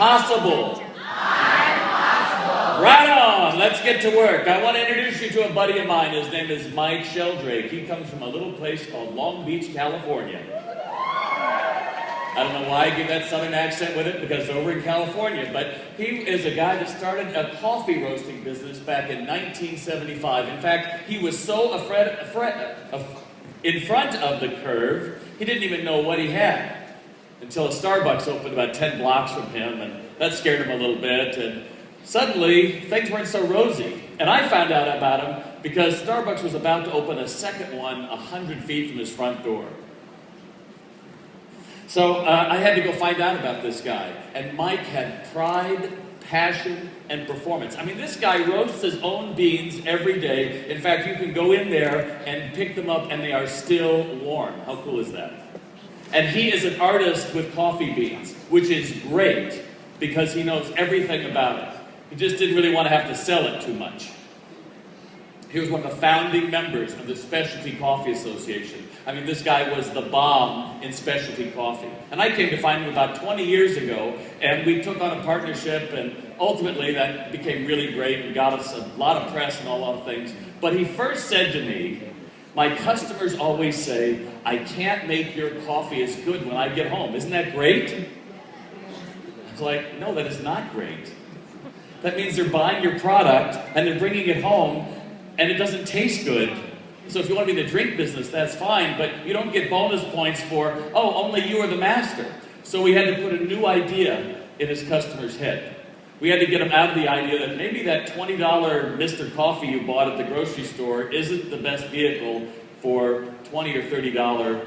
possible? Right on, let's get to work. I want to introduce you to a buddy of mine. His name is Mike Sheldrake. He comes from a little place called Long Beach, California. I don't know why I give that southern accent with it, because it's over in California, but he is a guy that started a coffee roasting business back in 1975. In fact, he was so in front of the curve, he didn't even know what he had until a Starbucks opened about 10 blocks from him, and that scared him a little bit, and suddenly things weren't so rosy. And I found out about him because Starbucks was about to open a second one 100 feet from his front door. So I had to go find out about this guy. And Mike had pride, passion, and performance. I mean, this guy roasts his own beans every day. In fact, you can go in there and pick them up and they are still warm. How cool is that? And he is an artist with coffee beans, which is great because he knows everything about it. He just didn't really want to have to sell it too much. He was one of the founding members of the Specialty Coffee Association. I mean, this guy was the bomb in specialty coffee. And I came to find him about 20 years ago, and we took on a partnership, and ultimately that became really great and got us a lot of press and all of things. But he first said to me, "My customers always say, I can't make your coffee as good when I get home. Isn't that great?" I was like, "No, that is not great. That means they're buying your product and they're bringing it home and it doesn't taste good. So if you want to be in the drink business, that's fine, but you don't get bonus points for, oh, only you are the master." So we had to put a new idea in his customer's head. We had to get him out of the idea that maybe that $20 Mr. Coffee you bought at the grocery store isn't the best vehicle for $20 or $30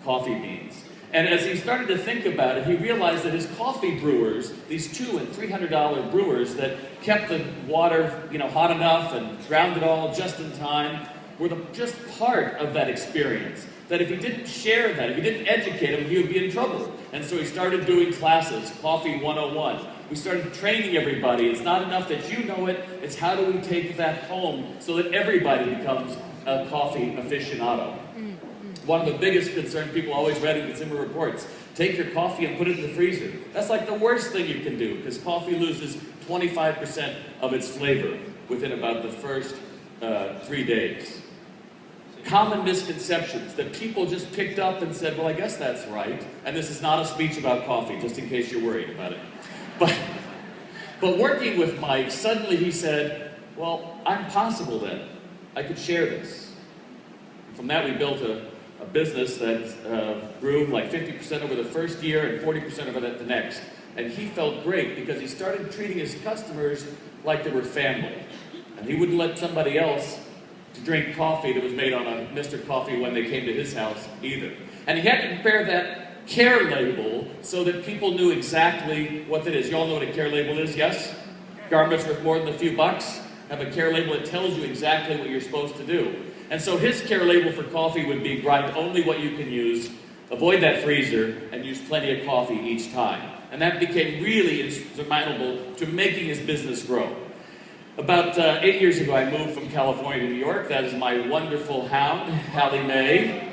coffee beans. And as he started to think about it, he realized that his coffee brewers, these $200 and $300 brewers that kept the water, hot enough and ground it all just in time, were just part of that experience. That if he didn't share that, if he didn't educate them, he would be in trouble. And so he started doing classes, Coffee 101. We started training everybody. It's not enough that you know it, it's how do we take that home so that everybody becomes a coffee aficionado. One of the biggest concerns people always read in Consumer Reports, take your coffee and put it in the freezer. That's like the worst thing you can do, because coffee loses 25% of its flavor within about the first 3 days. Common misconceptions that people just picked up and said, well, I guess that's right. And this is not a speech about coffee, just in case you're worried about it. But working with Mike, suddenly he said, well, I'm possible then. I could share this. From that, we built a business that grew like 50% over the first year and 40% over the next. And he felt great because he started treating his customers like they were family. And he wouldn't let somebody else to drink coffee that was made on a Mr. Coffee when they came to his house either. And he had to prepare that care label so that people knew exactly what that is. You all know what a care label is, yes? Garments worth more than a few bucks have a care label that tells you exactly what you're supposed to do. And so his care label for coffee would be grind only what you can use, avoid that freezer, and use plenty of coffee each time. And that became really insurmountable to making his business grow. About 8 years ago, I moved from California to New York. That is my wonderful hound, Hallie Mae.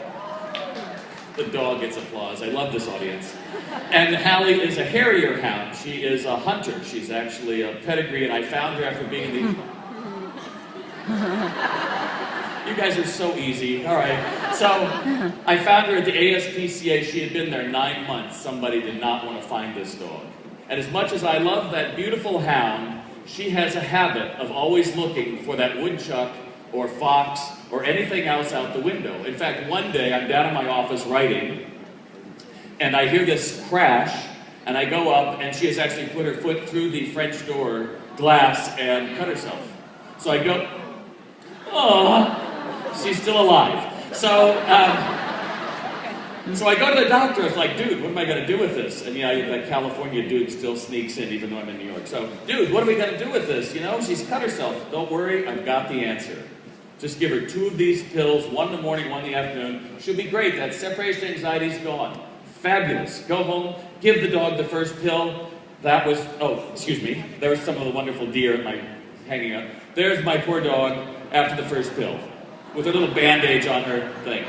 The dog gets applause. I love this audience. And Hallie is a Harrier hound. She is a hunter. She's actually a pedigree, and I found her after being in the... You guys are so easy. All right. So I found her at the ASPCA. She had been there 9 months. Somebody did not want to find this dog. And as much as I love that beautiful hound, she has a habit of always looking for that woodchuck or fox or anything else out the window. In fact, one day I'm down in my office writing, and I hear this crash, and I go up, and she has actually put her foot through the French door glass and cut herself. So I go, oh, she's still alive. So I go to the doctor. It's like, dude, what am I going to do with this? And that California dude still sneaks in, even though I'm in New York. So, dude, what are we going to do with this? She's cut herself. Don't worry, I've got the answer. Just give her 2 of these pills, 1 in the morning, 1 in the afternoon. She'll be great. That separation anxiety's gone. Fabulous. Go home, give the dog the first pill. That was, there was some of the wonderful deer hanging up. There's my poor dog after the first pill, with a little bandage on her thing.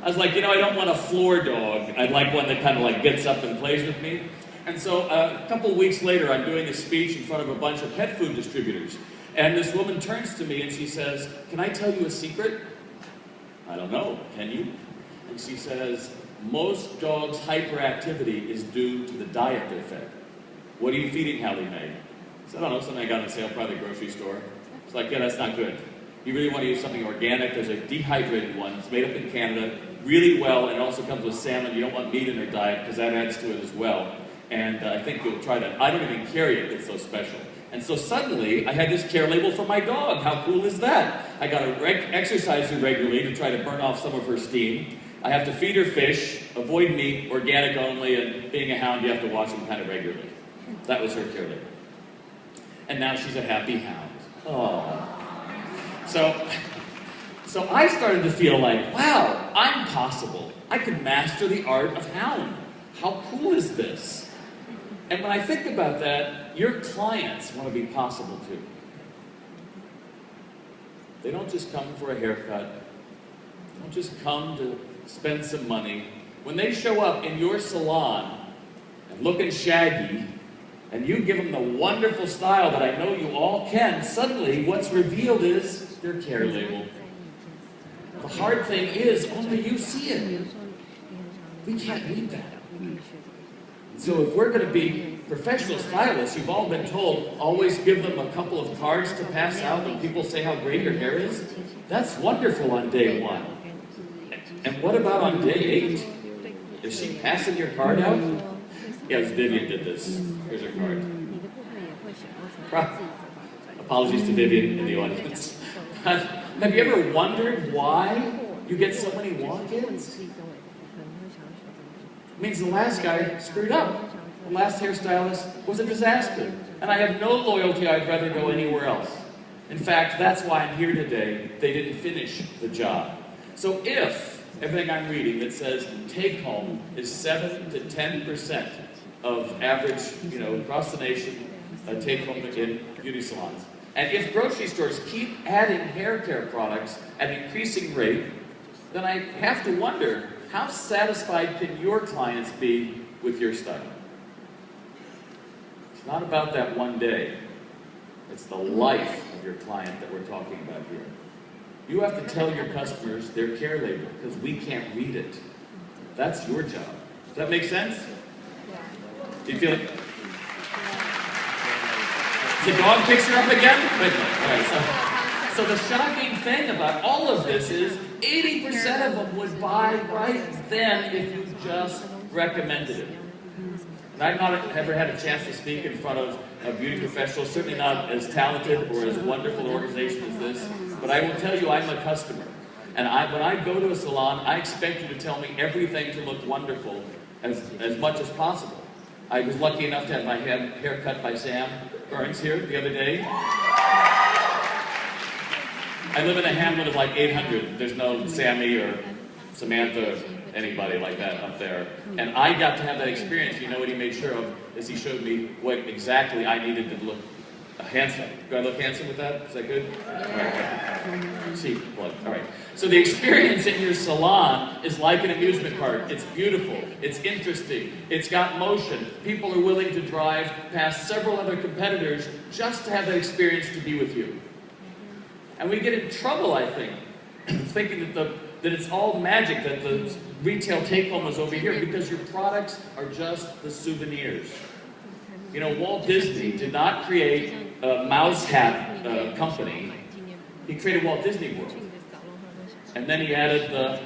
I was like, I don't want a floor dog. I'd like one that kind of gets up and plays with me. And so a couple weeks later, I'm doing a speech in front of a bunch of pet food distributors. And this woman turns to me and she says, "Can I tell you a secret?" "I don't know, can you?" And she says, "Most dogs' hyperactivity is due to the diet they're fed." "What are you feeding Hallie Mae?" I said, "I don't know, something I got on sale, probably the grocery store." It's like, "Yeah, that's not good. You really want to use something organic. There's a dehydrated one. It's made up in Canada really well, and it also comes with salmon. You don't want meat in their diet because that adds to it as well. And I think you'll try that. I don't even carry it. It's so special." And so suddenly, I had this care label for my dog. How cool is that? I got to exercise her regularly to try to burn off some of her steam. I have to feed her fish, avoid meat, organic only, and being a hound, you have to wash them kind of regularly. That was her care label. And now she's a happy hound. Oh. So I started to feel like, wow, I'm possible. I could master the art of hound. How cool is this? And when I think about that, your clients want to be possible too. They don't just come for a haircut. They don't just come to spend some money. When they show up in your salon and looking shaggy, and you give them the wonderful style that I know you all can, suddenly what's revealed is their care label. The hard thing is, only you see it. We can't read that. So if we're going to be professional stylists, you've all been told, always give them a couple of cards to pass out when people say how great your hair is. That's wonderful on day 1. And what about on day 8? Is she passing your card out? Yes, Vivian did this. Here's her card. Apologies to Vivian in the audience. Have you ever wondered why you get so many walk-ins? It means the last guy screwed up. The last hairstylist was a disaster. And I have no loyalty. I'd rather go anywhere else. In fact, that's why I'm here today. They didn't finish the job. So if everything I'm reading that says take home is 7 to 10% of average, across the nation, take home in beauty salons. And if grocery stores keep adding hair care products at an increasing rate, then I have to wonder, how satisfied can your clients be with your style? It's not about that one day. It's the life of your client that we're talking about here. You have to tell your customers their care label, because we can't read it. That's your job. Does that make sense? Do you feel it? The dog picks her up again? Wait a minute. All right, so the shocking thing about all of this is 80% of them would buy right then if you just recommended it. And I've not ever had a chance to speak in front of a beauty professional, certainly not as talented or as wonderful an organization as this, but I will tell you I'm a customer. And when I go to a salon, I expect you to tell me everything to look wonderful as much as possible. I was lucky enough to have my hair cut by Sam Burns here the other day. I live in a hamlet of like 800. There's no Sammy or Samantha or anybody like that up there. And I got to have that experience. You know what he made sure of is he showed me what exactly I needed to look handsome. Do I look handsome with that? Is that good? All right. See, blood. All right. So the experience in your salon is like an amusement park. It's beautiful. It's interesting. It's got motion. People are willing to drive past several other competitors just to have that experience to be with you. And we get in trouble, I think, thinking that it's all magic, that the retail take-home is over here, because your products are just the souvenirs. You know, Walt Disney did not create a mouse hat company. He created Walt Disney World. And then he added the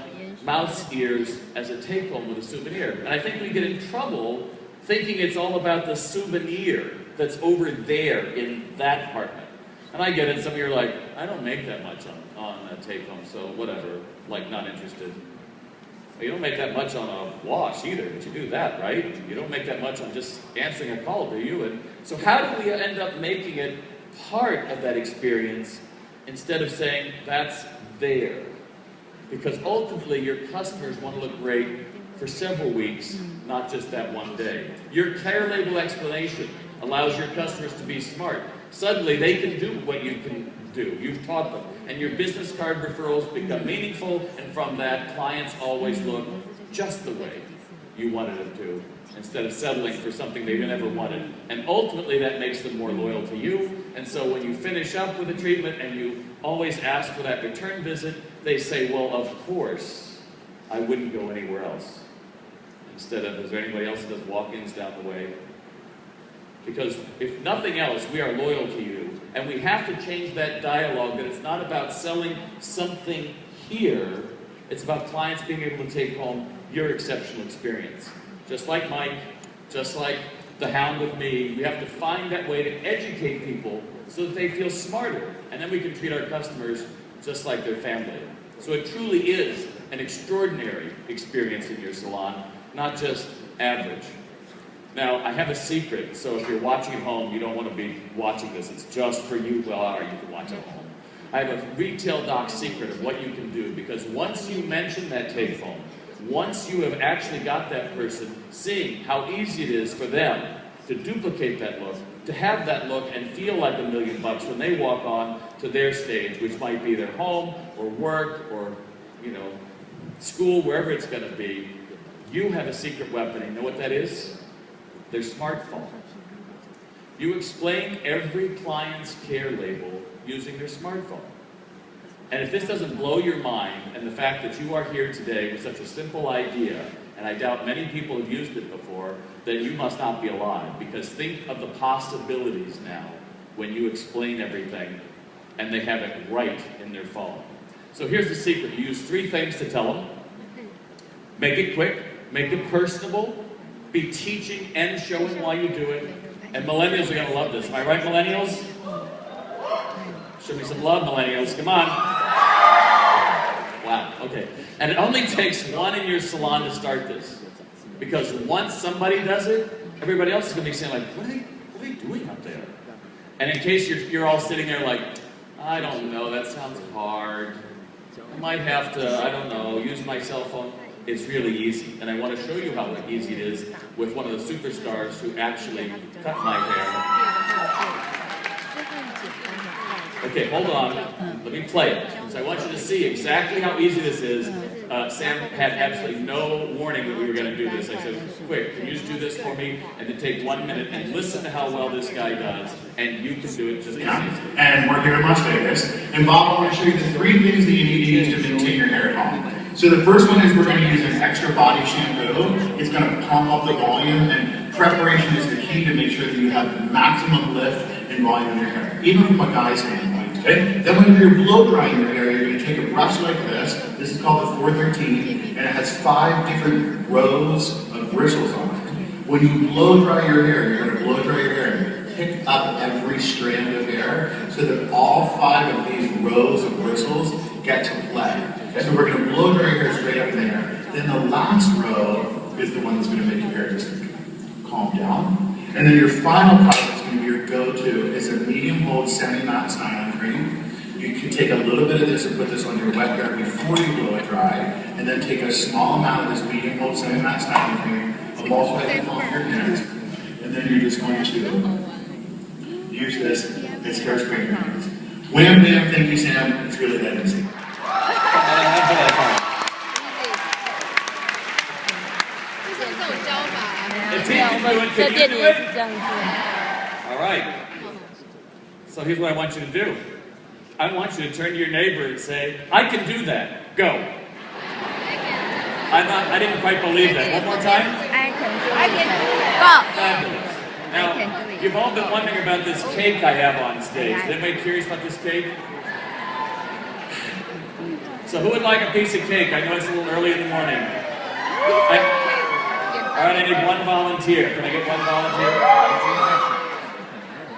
mouse ears as a take-home with a souvenir. And I think we get in trouble thinking it's all about the souvenir that's over there in that department. And I get it, some of you are like, I don't make that much on a take-home, so whatever, like not interested. Well, you don't make that much on a wash either, but you do that, right? You don't make that much on just answering a call, do you? And so how do we end up making it part of that experience instead of saying that's there? Because ultimately your customers want to look great for several weeks, not just that one day. Your care label explanation allows your customers to be smart. Suddenly they can do what you can do. You've taught them. And your business card referrals become meaningful, and from that, clients always look just the way you wanted them to. instead of settling for something they never wanted. And ultimately that makes them more loyal to you. And so when you finish up with a treatment and you always ask for that return visit, they say, well, of course, I wouldn't go anywhere else. Instead of, is there anybody else that does walk-ins down the way? Because if nothing else, we are loyal to you. And we have to change that dialogue that it's not about selling something here. It's about clients being able to take home your exceptional experience. Just like Mike, just like the Hound with me, we have to find that way to educate people so that they feel smarter. And then we can treat our customers just like their family. So it truly is an extraordinary experience in your salon, not just average. Now, I have a secret, so if you're watching at home, you don't want to be watching this. It's just for you. Well, you can watch at home. I have a retail doc secret of what you can do, because once you mention that take home, once you have actually got that person seeing how easy it is for them to duplicate that look, to have that look and feel like $1 million when they walk on to their stage, which might be their home or work or, school, wherever it's going to be, you have a secret weapon. And you know what that is? Their smartphone. You explain every client's care label using their smartphone. And if this doesn't blow your mind, and the fact that you are here today with such a simple idea, and I doubt many people have used it before, then you must not be alive. Because think of the possibilities now when you explain everything and they have it right in their phone. So here's the secret. You use 3 things to tell them. Make it quick, make it personable, be teaching and showing why you do it. And millennials are going to love this. Am I right, millennials? Show me some love, millennials. Come on. Wow, okay. And it only takes one in your salon to start this. Because once somebody does it, everybody else is going to be saying, like, what are they doing up there? And in case you're all sitting there like, I don't know, that sounds hard. I might have to, I don't know, use my cell phone. It's really easy. And I want to show you how easy it is with one of the superstars who actually cut my hair. Okay, hold on. Let me play it. So I want you to see exactly how easy this is. Sam had absolutely no warning that we were going to do this. I said, quick, can you just do this for me? And then take 1 minute and listen to how well this guy does. And you can do it just as easy. And we're here in Las Vegas. And Bob, I want to show you the 3 things that you need to use to maintain your hair at home. So the first one is we're going to use an extra body shampoo. It's going to pump up the volume, and preparation is the key to make sure that you have maximum lift and volume in your hair, even from a guy's standpoint. Okay? Then when you're blow drying your hair, you're going to take a brush like this. This is called the 413, and it has 5 different rows of bristles on it. When you blow dry your hair, you're going to blow dry your hair and pick up every strand of hair so that all 5 of these rows of bristles get to play. So we're going to blow dry your hair straight up in there. Then the last row is the one that's going to make your hair just calm down. And then your final product is going to be your go-to. It's a medium hold semi-matte styling cream. You can take a little bit of this and put this on your wet hair before you blow it dry, and then take a small amount of this medium hold semi-matte styling cream, emulsify it on your hands, and then you're just going to use this as hairspray in your hands. Wham bam, thank you Sam, it's really that easy. All right. So here's what I want you to do. I want you to turn to your neighbor and say, I can do that. Go. I didn't quite believe that. One more time. I can do that. Fabulous. Now, you've all been wondering about this cake I have on stage. Is anybody curious about this cake? So who would like a piece of cake? I know it's a little early in the morning. All right, I need one volunteer. Can I get one volunteer?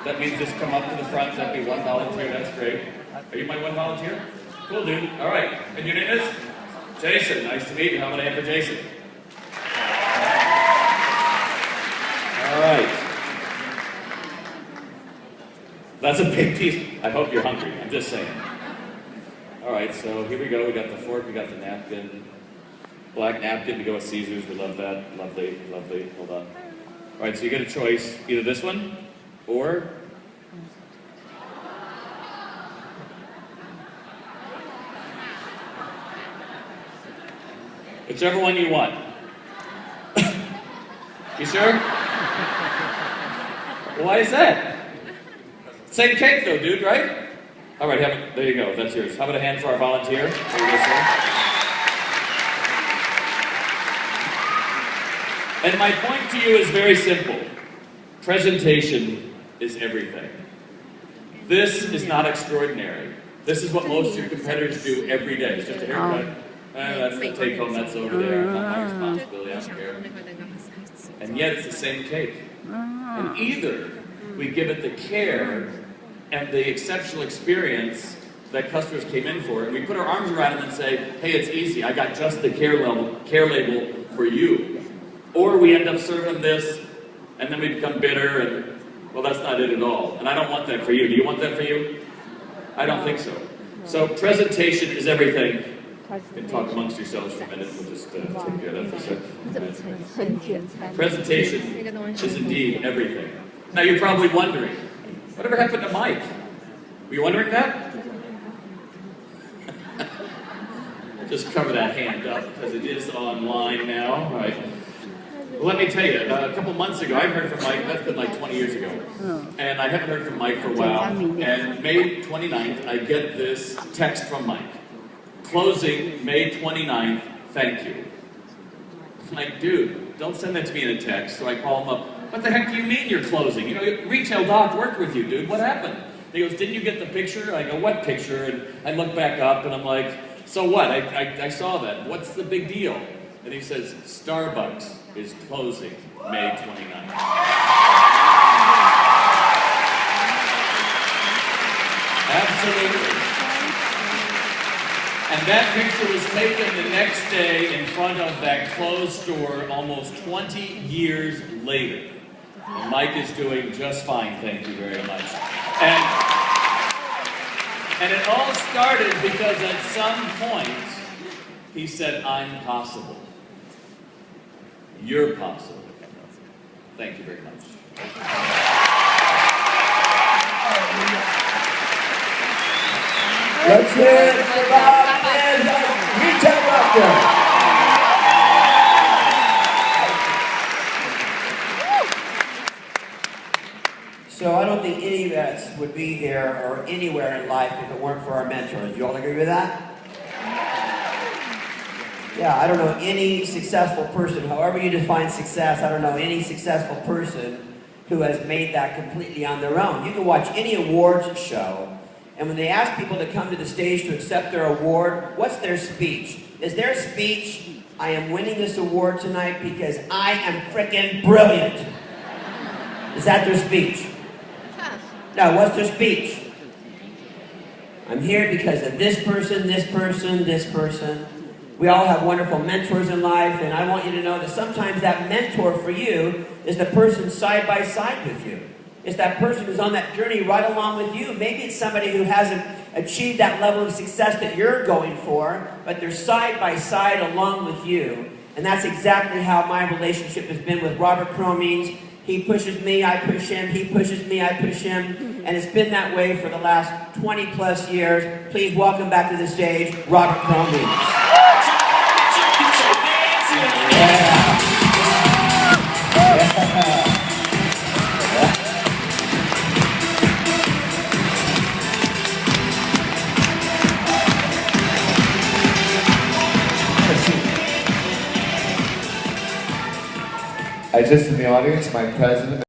That means just come up to the front. That'd be one volunteer. That's great. Are you my one volunteer? Cool, dude. All right. And your name is? Jason. Nice to meet you. How about I have for Jason? All right. That's a big piece. I hope you're hungry. I'm just saying. All right, so here we go. We got the fork. We got the napkin. Black napkin to go with Caesars. We love that. Lovely, lovely. Hold on. All right, so you get a choice. Either this one or whichever one you want. You sure? Why is that? Same cake though, dude, right? All right, there you go, that's yours. How about a hand for our volunteer? There you go, sir. And my point to you is very simple. Presentation is everything. This is not extraordinary. This is what most of your competitors do every day. It's just a haircut. That's the take home, that's over there. Not my responsibility, I don't care. And yet it's the same cake. And either we give it the care and the exceptional experience that customers came in for, and we put our arms around them and say, hey, it's easy, I got just the care label for you. Or we end up serving them this, and then we become bitter, and well, that's not it at all. And I don't want that for you. Do you want that for you? I don't think so. So presentation is everything. You can talk amongst yourselves for a minute. We'll just take care of that for a second. Presentation is indeed everything. Now you're probably wondering, whatever happened to Mike? Were you wondering that? Just cover that hand up because it is online now. All right. Well, let me tell you, a couple months ago, I heard from Mike, that's been like 20 years ago, and I haven't heard from Mike for a while, and May 29th, I get this text from Mike. Closing May 29th, thank you. I'm like, dude, don't send that to me in a text. So I call him up, what the heck do you mean you're closing? You know, retail doc worked with you, dude, what happened? He goes, didn't you get the picture? I go, what picture? And I look back up and I'm like, so what? I saw that, what's the big deal? And he says, Starbucks is closing May 29th. Absolutely. And that picture was taken the next day in front of that closed store almost 20 years later. And Mike is doing just fine, thank you very much. And it all started because at some point, he said, I'm possible. You're possible. Thank you very much. Let's hear it for Bob and Retail Doctor. So I don't think any of us would be here or anywhere in life if it weren't for our mentors. You all agree with that? Yeah, I don't know any successful person, however you define success, I don't know any successful person who has made that completely on their own. You can watch any awards show, and when they ask people to come to the stage to accept their award, what's their speech? Is their speech, I am winning this award tonight because I am frickin' brilliant? Is that their speech? No, what's their speech? I'm here because of this person, this person, this person. We all have wonderful mentors in life, and I want you to know that sometimes that mentor for you is the person side by side with you. It's that person who's on that journey right along with you. Maybe it's somebody who hasn't achieved that level of success that you're going for, but they're side by side along with you. And that's exactly how my relationship has been with Robert Cromines. He pushes me, I push him, he pushes me, I push him. And it's been that way for the last 20 plus years. Please welcome back to the stage, Robert Cromines. Just in the audience, my president.